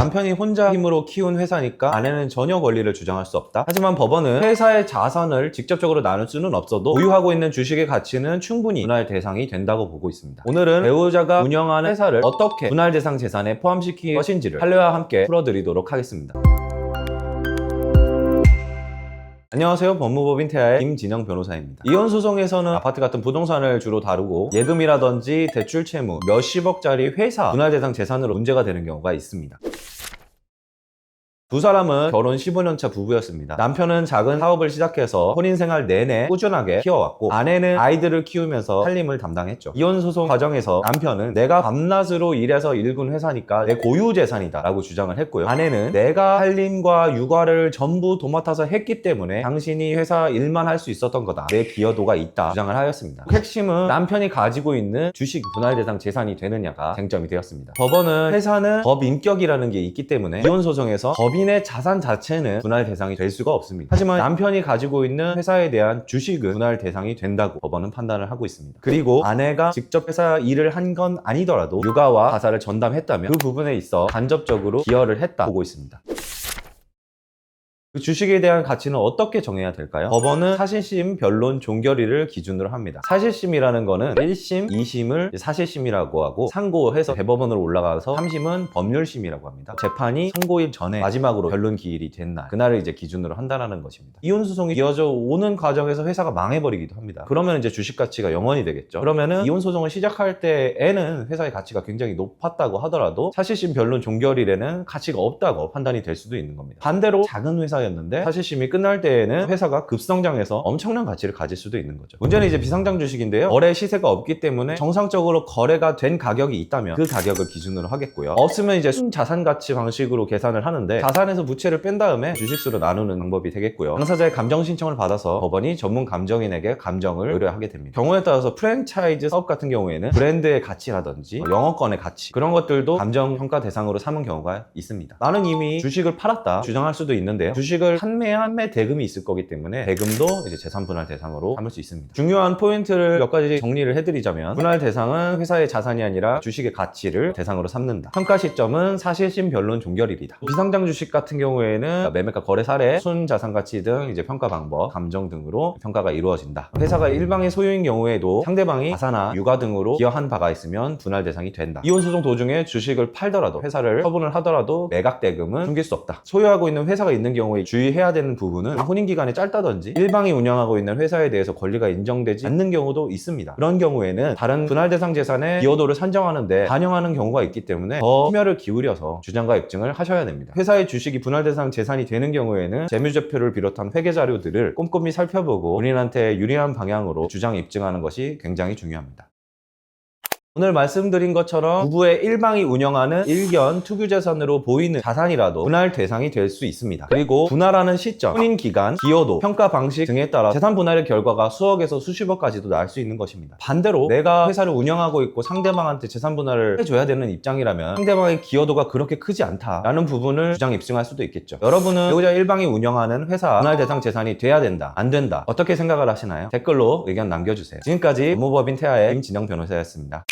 남편이 혼자 힘으로 키운 회사니까 아내는 전혀 권리를 주장할 수 없다. 하지만 법원은 회사의 자산을 직접적으로 나눌 수는 없어도 보유하고 있는 주식의 가치는 충분히 분할 대상이 된다고 보고 있습니다. 오늘은 배우자가 운영하는 회사를 어떻게 분할 대상 재산에 포함시킬 것인지를 판례와 함께 풀어드리도록 하겠습니다. 안녕하세요. 법무법인 태아의 김진영 변호사입니다. 이혼소송에서는 아파트 같은 부동산을 주로 다루고 예금이라든지 대출 채무, 몇십억짜리 회사 분할 대상 재산으로 문제가 되는 경우가 있습니다. 두 사람은 결혼 15년차 부부였습니다. 남편은 작은 사업을 시작해서 혼인 생활 내내 꾸준하게 키워왔고 아내는 아이들을 키우면서 살림을 담당했죠. 이혼소송 과정에서 남편은 내가 밤낮으로 일해서 일군 회사니까 내 고유 재산이다 라고 주장을 했고요. 아내는 내가 살림과 육아를 전부 도맡아서 했기 때문에 당신이 회사 일만 할 수 있었던 거다. 내 기여도가 있다 주장을 하였습니다. 핵심은 남편이 가지고 있는 주식 분할 대상 재산이 되느냐가 쟁점이 되었습니다. 법원은 회사는 법인격이라는 게 있기 때문에 이혼소송에서 법인의 자산 자체는 분할 대상이 될 수가 없습니다. 하지만 남편이 가지고 있는 회사에 대한 주식은 분할 대상이 된다고 법원은 판단을 하고 있습니다. 그리고 아내가 직접 회사 일을 한 건 아니더라도 육아와 가사를 전담했다면 그 부분에 있어 간접적으로 기여를 했다 보고 있습니다. 그 주식에 대한 가치는 어떻게 정해야 될까요? 법원은 사실심, 변론, 종결의를 기준으로 합니다. 사실심이라는 거는 1심, 2심을 사실심이라고 하고 상고해서 대법원으로 올라가서 3심은 법률심이라고 합니다. 재판이 선고일 전에 마지막으로 변론 기일이 된 날, 그날을 이제 기준으로 한다는 것입니다. 이혼소송이 이어져 오는 과정에서 회사가 망해버리기도 합니다. 그러면 이제 주식 가치가 0원이 되겠죠. 그러면은 이혼소송을 시작할 때에는 회사의 가치가 굉장히 높았다고 하더라도 사실심, 변론, 종결일에는 가치가 없다고 판단이 될 수도 있는 겁니다. 반대로 작은 회사 였는데 사실심이 끝날 때에는 회사가 급성장해서 엄청난 가치를 가질 수도 있는 거죠. 문제는 이제 비상장 주식인데요. 거래 시세가 없기 때문에 정상적으로 거래가 된 가격이 있다면 그 가격을 기준으로 하겠고요. 없으면 이제 순자산 가치 방식으로 계산을 하는데 자산에서 부채를 뺀 다음에 주식수로 나누는 방법이 되겠고요. 당사자의 감정 신청을 받아서 법원이 전문 감정인에게 감정을 의뢰하게 됩니다. 경우에 따라서 프랜차이즈 사업 같은 경우에는 브랜드의 가치라든지 영어권의 가치 그런 것들도 감정 평가 대상으로 삼은 경우가 있습니다. 나는 이미 주식을 팔았다 주장할 수도 있는데요. 주식을 판매 대금이 있을 거기 때문에 대금도 이제 재산 분할 대상으로 삼을 수 있습니다. 중요한 포인트를 몇 가지 정리를 해드리자면 분할 대상은 회사의 자산이 아니라 주식의 가치를 대상으로 삼는다. 평가 시점은 사실심, 변론, 종결일이다. 비상장 주식 같은 경우에는 매매가 거래 사례, 순자산 가치 등 이제 평가 방법, 감정 등으로 평가가 이루어진다. 회사가 일방의 소유인 경우에도 상대방이 가사나 육아 등으로 기여한 바가 있으면 분할 대상이 된다. 이혼소송 도중에 주식을 팔더라도 회사를 처분을 하더라도 매각 대금은 숨길 수 없다. 소유하고 있는 회사가 있는 경우에 주의해야 되는 부분은 혼인기간이 짧다든지 일방이 운영하고 있는 회사에 대해서 권리가 인정되지 않는 경우도 있습니다. 그런 경우에는 다른 분할 대상 재산의 기여도를 산정하는데 반영하는 경우가 있기 때문에 더 심혈을 기울여서 주장과 입증을 하셔야 됩니다. 회사의 주식이 분할 대상 재산이 되는 경우에는 재무제표를 비롯한 회계 자료들을 꼼꼼히 살펴보고 본인한테 유리한 방향으로 주장 입증하는 것이 굉장히 중요합니다. 오늘 말씀드린 것처럼 부부의 일방이 운영하는 일견 투기재산으로 보이는 자산이라도 분할 대상이 될 수 있습니다. 그리고 분할하는 시점, 혼인기간, 기여도, 평가 방식 등에 따라 재산 분할의 결과가 수억에서 수십억까지도 날 수 있는 것입니다. 반대로 내가 회사를 운영하고 있고 상대방한테 재산 분할을 해줘야 되는 입장이라면 상대방의 기여도가 그렇게 크지 않다라는 부분을 주장 입증할 수도 있겠죠. 여러분은 배우자 일방이 운영하는 회사 분할 대상 재산이 돼야 된다, 안 된다 어떻게 생각을 하시나요? 댓글로 의견 남겨주세요. 지금까지 법무법인 태아의 김진영 변호사였습니다.